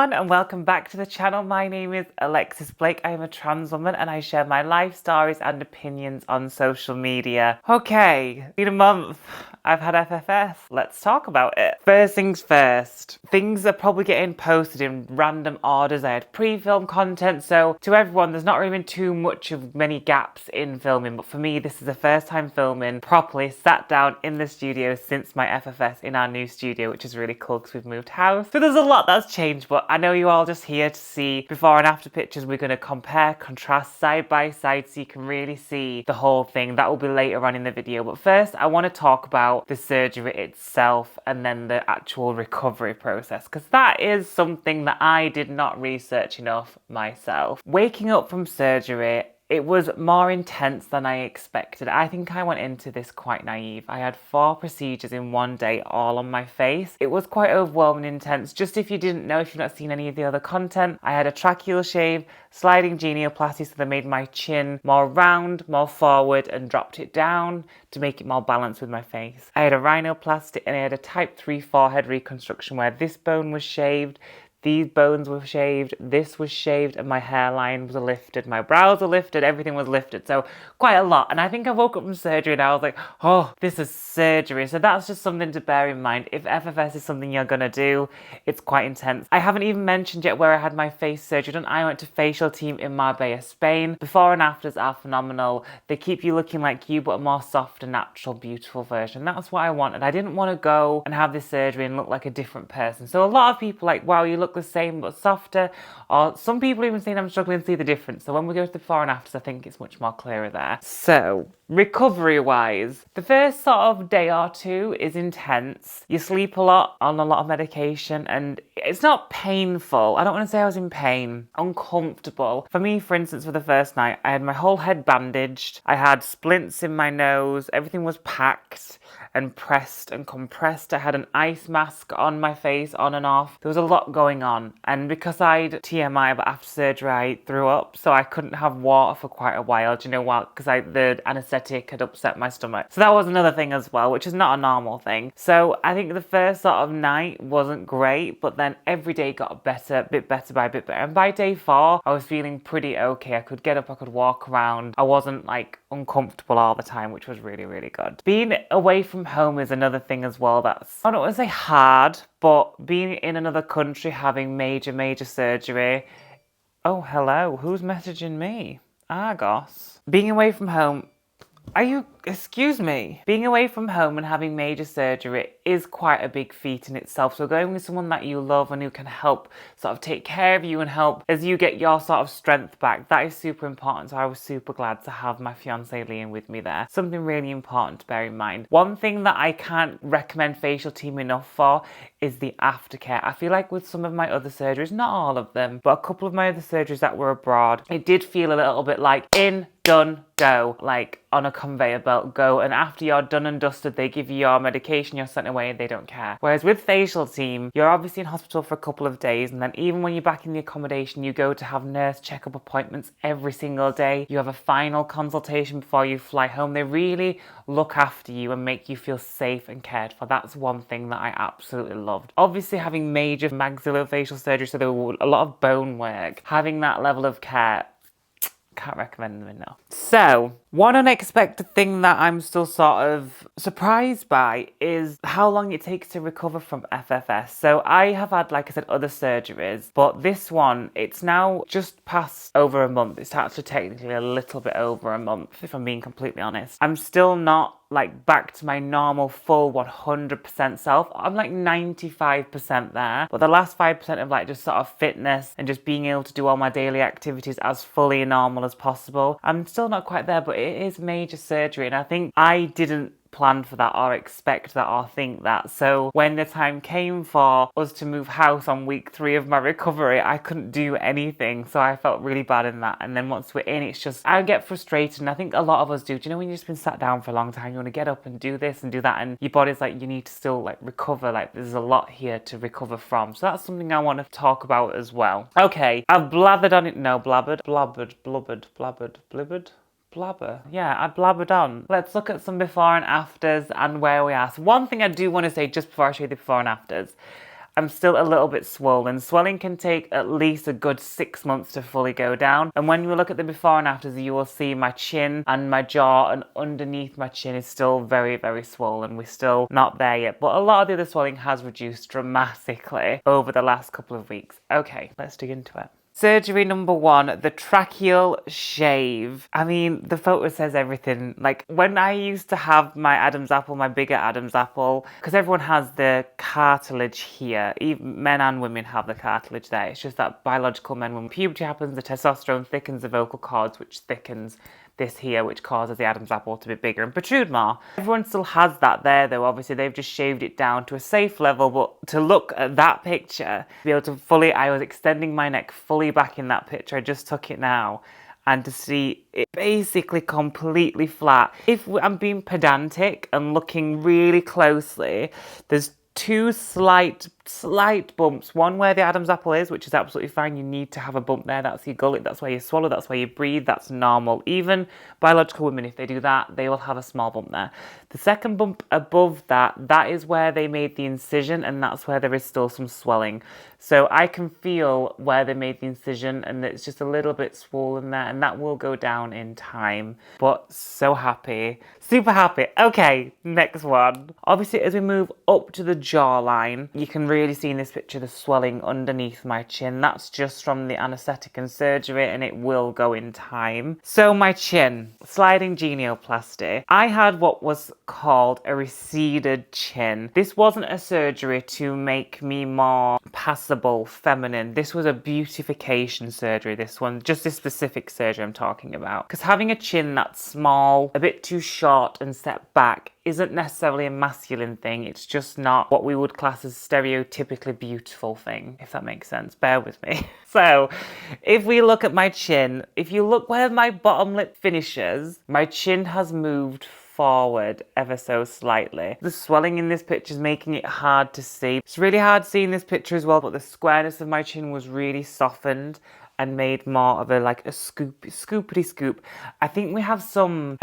And welcome back to the channel. My name is Alexis Blake. I am a trans woman and I share my life stories and opinions on social media. Okay, been a month. I've had FFS. Let's talk about it. First things first. Things are probably getting posted in random orders. I had pre-film content, so to everyone, there's not really been too much of many gaps in filming, but for me, this is the first time filming properly, sat down in the studio since my FFS in our new studio, which is really cool because we've moved house. So there's a lot that's changed, but I know you all just here to see before and after pictures. We're going to compare, contrast side by side so you can really see the whole thing. That will be later on in the video. But first, I want to talk about the surgery itself and then the actual recovery process, because that is something that I did not research enough myself. Waking up from surgery, it was more intense than I expected. I think I went into this quite naive. I had 4 procedures in one day, all on my face. It was quite overwhelming and intense. Just if you didn't know, if you've not seen any of the other content, I had a Trachea Shave, sliding Genioplasty, so they made my chin more round, more forward, and dropped it down to make it more balanced with my face. I had a Rhinoplasty and I had a type 3 forehead reconstruction where this bone was shaved, these bones were shaved, this was shaved, and my hairline was lifted, my brows were lifted, everything was lifted. So quite a lot. And I think I woke up from surgery and I was like, oh, this is surgery. So that's just something to bear in mind. If FFS is something you're gonna do, it's quite intense. I haven't even mentioned yet where I had my face surgery done. I went to Facialteam in Marbella, Spain. Before and afters are phenomenal. They keep you looking like you, but a more soft and natural, beautiful version. That's what I wanted. I didn't want to go and have this surgery and look like a different person. So a lot of people are like, wow, you look the same but softer, or some people even saying I'm struggling to see the difference. So when we go to the before and afters, I think it's much more clearer there. So recovery wise, the first sort of day or two is intense. You sleep a lot on a lot of medication and it's not painful. I don't want to say I was in pain. Uncomfortable. For me, for instance, for the first night, I had my whole head bandaged. I had splints in my nose. Everything was packed and pressed and compressed. I had an ice mask on my face, on and off. There was a lot going on. And because I'd TMI, but after surgery I threw up, so I couldn't have water for quite a while. Do you know what? Because the anaesthetic had upset my stomach. So that was another thing as well, which is not a normal thing. So I think the first sort of night wasn't great, but then every day got better, bit better by bit better. And by day 4, I was feeling pretty okay. I could get up, I could walk around. I wasn't like uncomfortable all the time, which was really, really good. Being away from home is another thing as well that's, I don't want to say hard, but being in another country, having major surgery. Oh, hello, who's messaging me? Argos. Being away from home, excuse me. Being away from home and having major surgery is quite a big feat in itself. So going with someone that you love and who can help sort of take care of you and help as you get your sort of strength back, that is super important. So I was super glad to have my fiancé Liam with me there. Something really important to bear in mind. One thing that I can't recommend Facialteam enough for is the aftercare. I feel like with some of my other surgeries, not all of them, but a couple of my other surgeries that were abroad, it did feel a little bit like in, done, go, like on a conveyor belt, go, and after you're done and dusted, they give you your medication, you're sent away, and they don't care. Whereas with Facialteam, you're obviously in hospital for a couple of days, and then even when you're back in the accommodation, you go to have nurse checkup appointments every single day. You have a final consultation before you fly home. They really look after you and make you feel safe and cared for. That's one thing that I absolutely loved. Obviously, having major maxillofacial surgery, so there was a lot of bone work, having that level of care, can't recommend them enough. So, one unexpected thing that I'm still sort of surprised by is how long it takes to recover from FFS. So I have had, like I said, other surgeries, but this one, it's now just past over a month. It's actually technically a little bit over a month, if I'm being completely honest. I'm still not like back to my normal full 100% self. I'm like 95% there, but the last 5% of like just sort of fitness and just being able to do all my daily activities as fully normal as possible, I'm still not quite there, but it is major surgery, and I think I didn't plan for that or expect that or think that. So when the time came for us to move house on week 3 of my recovery, I couldn't do anything, so I felt really bad in that. And then once we're in, it's just, I get frustrated, and I think a lot of us do. Do you know when you've just been sat down for a long time, you want to get up and do this and do that, and your body's like, you need to still like recover, like there's a lot here to recover from. So that's something I want to talk about as well. Okay, I've blathered on it, no, blabbered, blabber. Yeah, I blabbered on. Let's look at some before and afters and where we are. So one thing I do want to say just before I show you the before and afters, I'm still a little bit swollen. Swelling can take at least a good 6 months to fully go down. And when you look at the before and afters, you will see my chin and my jaw and underneath my chin is still very, very swollen. We're still not there yet, but a lot of the other swelling has reduced dramatically over the last couple of weeks. Okay, let's dig into it. Surgery number 1, the tracheal shave. I mean, the photo says everything. Like, when I used to have my Adam's apple, my bigger Adam's apple, because everyone has the cartilage here, even men and women have the cartilage there. It's just that biological men, when puberty happens, the testosterone thickens the vocal cords, which thickens this here, which causes the Adam's apple to be bigger and protrude more. Everyone still has that there though. Obviously they've just shaved it down to a safe level, but to look at that picture, be able to fully, I was extending my neck fully back in that picture, I just took it now, and to see it basically completely flat. If I'm being pedantic and looking really closely, there's 2 slight bumps. One where the Adam's apple is, which is absolutely fine. You need to have a bump there. That's your gullet, that's where you swallow, that's where you breathe, that's normal. Even biological women, if they do that, they will have a small bump there. The second bump above that, that is where they made the incision, and that's where there is still some swelling. So I can feel where they made the incision, and it's just a little bit swollen there, and that will go down in time. But so happy, super happy. Okay, next one. Obviously, as we move up to the jawline, you can really see in this picture the swelling underneath my chin. That's just from the anaesthetic and surgery, and it will go in time. So my chin, sliding genioplasty. I had what was called a receded chin. This wasn't a surgery to make me more passable, feminine. This was a beautification surgery, this one. Just this specific surgery I'm talking about. Because having a chin that's small, a bit too short and set back isn't necessarily a masculine thing. It's just not what we would class as stereotypically beautiful thing, if that makes sense. Bear with me. So, if we look at my chin, if you look where my bottom lip finishes, my chin has moved forward ever so slightly. The swelling in this picture is making it hard to see. It's really hard seeing this picture as well, but the squareness of my chin was really softened and made more of a like a scoopity scoop. I think we have some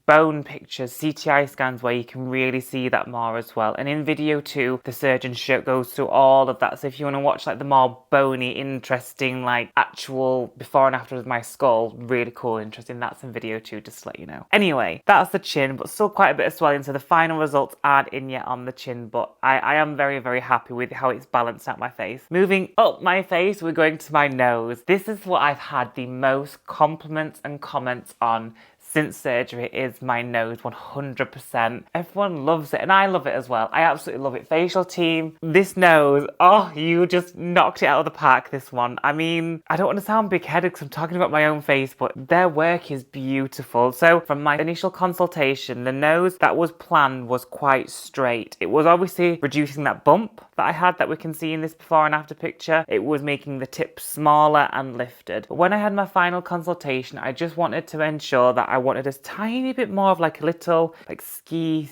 bone pictures, CTI scans, where you can really see that more as well. And in video 2, the surgeon goes through all of that. So if you want to watch like the more bony, interesting, like actual before and after of my skull, really cool, interesting, that's in video 2, just to let you know. Anyway, that's the chin, but still quite a bit of swelling. So the final results aren't in yet on the chin, but I am very, very happy with how it's balanced out my face. Moving up my face, we're going to my nose. This is what I've had the most compliments and comments on since surgery, is my nose, 100%. Everyone loves it, and I love it as well. I absolutely love it. Facialteam, this nose, oh, you just knocked it out of the park, this one. I mean, I don't want to sound big-headed because I'm talking about my own face, but their work is beautiful. So from my initial consultation, the nose that was planned was quite straight. It was obviously reducing that bump that I had that we can see in this before and after picture. It was making the tip smaller and lifted. But when I had my final consultation, I just wanted to ensure that I wanted a tiny bit more of like a little like ski,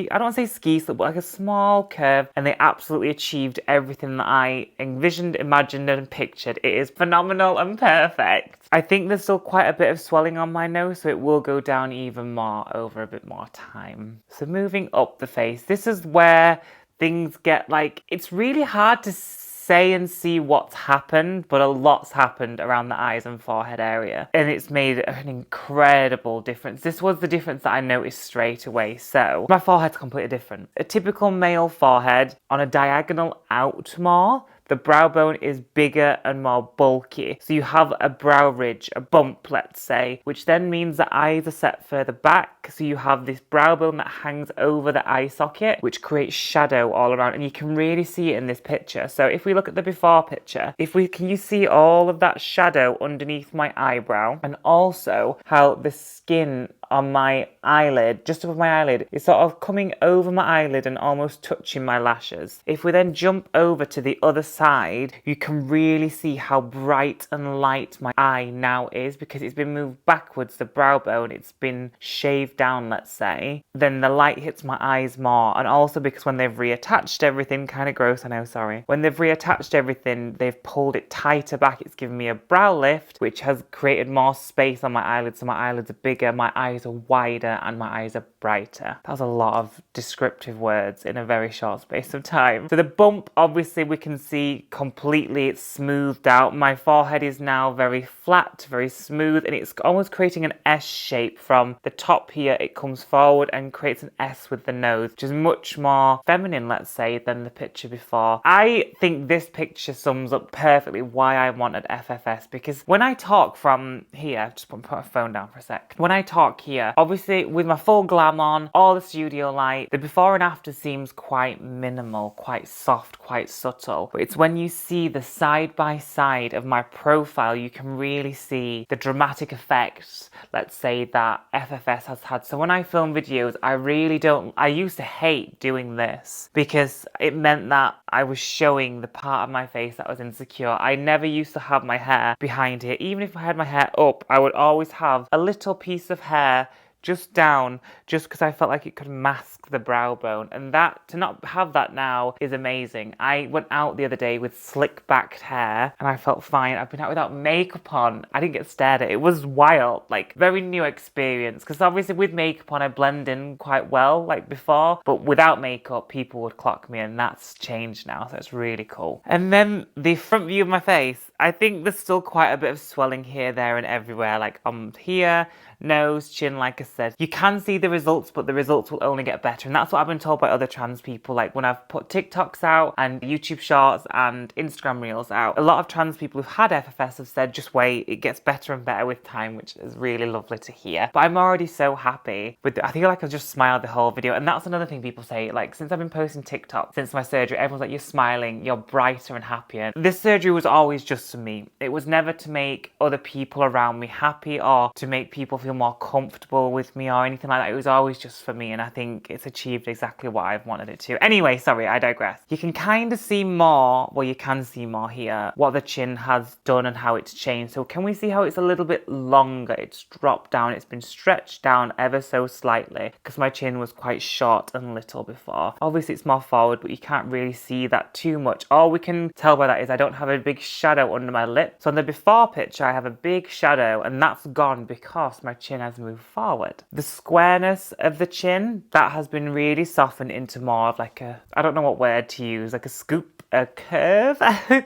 I don't want to say ski slope, but like a small curve, and they absolutely achieved everything that I envisioned, imagined and pictured. It is phenomenal and perfect. I think there's still quite a bit of swelling on my nose, so it will go down even more over a bit more time. So moving up the face, this is where things get like, it's really hard to say and see what's happened, but a lot's happened around the eyes and forehead area, and it's made an incredible difference. This was the difference that I noticed straight away. So my forehead's completely different. A typical male forehead, on a diagonal out more, the brow bone is bigger and more bulky. So you have a brow ridge, a bump, let's say, which then means the eyes are set further back. So you have this brow bone that hangs over the eye socket, which creates shadow all around. And you can really see it in this picture. So if we look at the before picture, can you see all of that shadow underneath my eyebrow? And also how the skin on my eyelid, just above my eyelid, is sort of coming over my eyelid and almost touching my lashes. If we then jump over to the other side, you can really see how bright and light my eye now is, because it's been moved backwards, the brow bone, it's been shaved down, let's say. Then the light hits my eyes more, and also because when they've reattached everything, kind of gross, I know, sorry. When they've reattached everything, they've pulled it tighter back, it's given me a brow lift, which has created more space on my eyelids, so my eyelids are bigger, my eyes are wider, and my eyes are brighter. That was a lot of descriptive words in a very short space of time. So the bump, obviously we can see completely, it's smoothed out. My forehead is now very flat, very smooth, and it's almost creating an S shape from the top here. It comes forward and creates an S with the nose, which is much more feminine, let's say, than the picture before. I think this picture sums up perfectly why I wanted FFS, because when I talk from here, just put my phone down for a sec. When I talk here, obviously with my full glam on, all the studio light, the before and after seems quite minimal, quite soft, quite subtle. But it's when you see the side by side of my profile, you can really see the dramatic effects, let's say, that FFS has had. So when I film videos, I used to hate doing this because it meant that I was showing the part of my face that was insecure. I never used to have my hair behind here. Even if I had my hair up, I would always have a little piece of hair just down, just because I felt like it could mask the brow bone. And that, to not have that now is amazing. I went out the other day with slick backed hair and I felt fine. I've been out without makeup on. I didn't get stared at. It was wild, like very new experience. Because obviously with makeup on, I blend in quite well like before, but without makeup, people would clock me, and that's changed now. So it's really cool. And then the front view of my face, I think there's still quite a bit of swelling here, there and everywhere, like on here, nose, chin, like I said. You can see the results, but the results will only get better. And that's what I've been told by other trans people. Like when I've put TikToks out and YouTube shorts and Instagram reels out, a lot of trans people who've had FFS have said, just wait, it gets better and better with time, which is really lovely to hear. But I'm already so happy with I feel like I've just smiled the whole video. And that's another thing people say, like since I've been posting TikTok, since my surgery, everyone's like, you're smiling, you're brighter and happier. This surgery was always just for me. It was never to make other people around me happy or to make people feel more comfortable with me or anything like that. It was always just for me, and I think it's achieved exactly what I've wanted it to. Anyway, sorry, I digress. You can kind of see more, well, you can see more here, what the chin has done and how it's changed. So can we see how it's a little bit longer? It's dropped down, it's been stretched down ever so slightly because my chin was quite short and little before. Obviously it's more forward, but you can't really see that too much. All we can tell by that is I don't have a big shadow under my lip. So on the before picture, I have a big shadow, and that's gone because my chin has moved forward. The squareness of the chin, that has been really softened into more of like a, I don't know what word to use, like a scoop, a curve.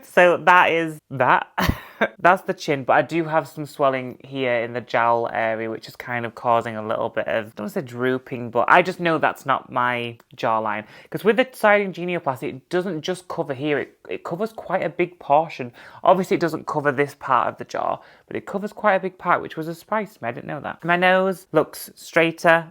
So that is that. That's the chin, but I do have some swelling here in the jowl area, which is kind of causing a little bit of, I don't want to say drooping, but I just know that's not my jawline. Because with the siding genioplasty, it doesn't just cover here, it covers quite a big portion. Obviously, it doesn't cover this part of the jaw, but it covers quite a big part, which was a surprise to me. I didn't know that. My nose looks straighter.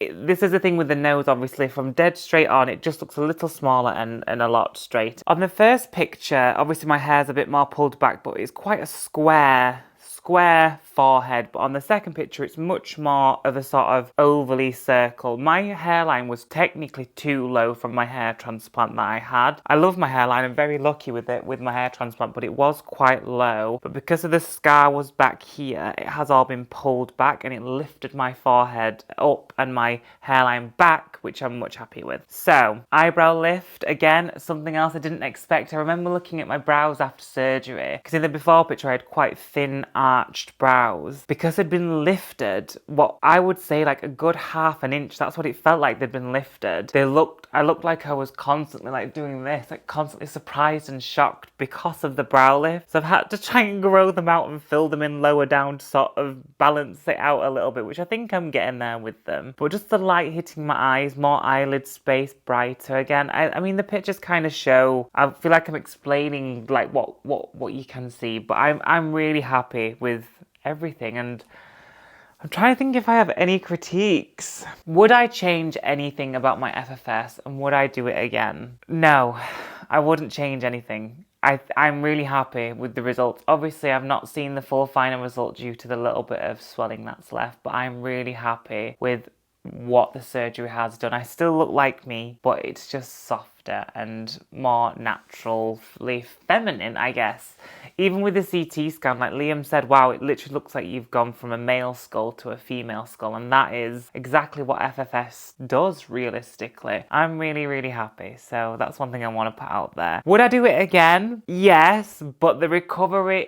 This is the thing with the nose, obviously, from dead straight on, it just looks a little smaller and a lot straighter. On the first picture, obviously my hair's a bit more pulled back, but it's quite a square forehead, but on the second picture it's much more of a sort of ovally circle. My hairline was technically too low from my hair transplant that I had. I love my hairline, I'm very lucky with it, with my hair transplant, but it was quite low. But because of the scar was back here, it has all been pulled back and it lifted my forehead up and my hairline back, which I'm much happy with. So, eyebrow lift, again, something else I didn't expect. I remember looking at my brows after surgery, because in the before picture I had quite thin arched brows. Because they'd been lifted, what I would say like a good half an inch, that's what it felt like they'd been lifted. I looked like I was constantly like doing this, like constantly surprised and shocked because of the brow lift. So I've had to try and grow them out and fill them in lower down to sort of balance it out a little bit, which I think I'm getting there with them. But just the light hitting my eyes, more eyelid space, brighter again. I mean, the pictures kind of show, I feel like I'm explaining like what you can see, but I'm really happy with everything, and I'm trying to think if I have any critiques. Would I change anything about my FFS, and would I do it again? No, I wouldn't change anything. I'm really happy with the results. Obviously, I've not seen the full final result due to the little bit of swelling that's left, but I'm really happy with what the surgery has done. I still look like me, but it's just soft. after and more naturally feminine, I guess. Even with the CT scan, like Liam said, wow, it literally looks like you've gone from a male skull to a female skull, and that is exactly what FFS does realistically. I'm really, really happy, so that's one thing I want to put out there. Would I do it again? Yes, but the recovery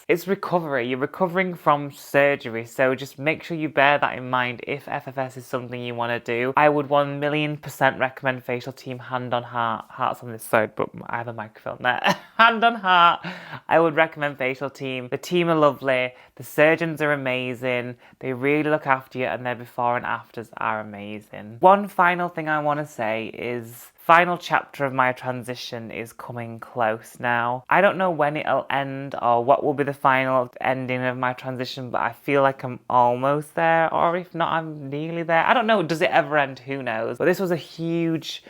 it's recovery. You're recovering from surgery, so just make sure you bear that in mind if FFS is something you want to do. I would 1,000,000% recommend Facialteam, hand on heart. Heart's on this side, but I have a microphone there. Hand on heart, I would recommend Facialteam. The team are lovely, the surgeons are amazing, they really look after you, and their before and afters are amazing. One final thing I want to say is final chapter of my transition is coming close now. I don't know when it'll end or what will be the final ending of my transition, but I feel like I'm almost there, or if not, I'm nearly there. I don't know, does it ever end? Who knows? But this was a huge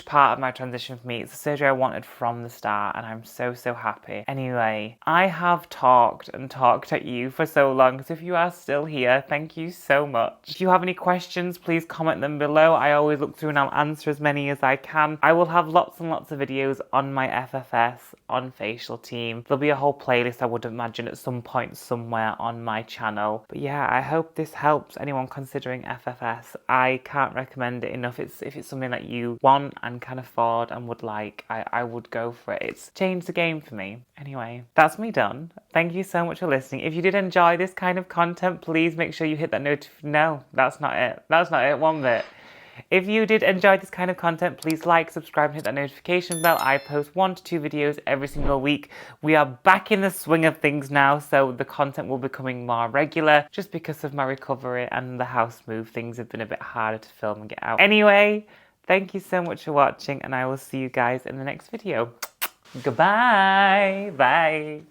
part of my transition for me. It's the surgery I wanted from the start, and I'm so happy. Anyway, I have talked and talked at you for so long, so if you are still here, thank you so much. If you have any questions, please comment them below. I always look through and I'll answer as many as I can. I will have lots and lots of videos on my FFS, on Facialteam. There'll be a whole playlist, I would imagine, at some point somewhere on my channel. But yeah, I hope this helps anyone considering FFS. I can't recommend it enough. If it's something that you want and can afford and would like, I would go for it. It's changed the game for me. Anyway, that's me done. Thank you so much for listening. If you did enjoy this kind of content, please make sure you hit that no, that's not it. That's not it, one bit. If you did enjoy this kind of content, please like, subscribe, and hit that notification bell. I post 1 to 2 videos every single week. We are back in the swing of things now, so the content will be becoming more regular. Just because of my recovery and the house move, things have been a bit harder to film and get out. Anyway, thank you so much for watching, and I will see you guys in the next video. Goodbye. Bye.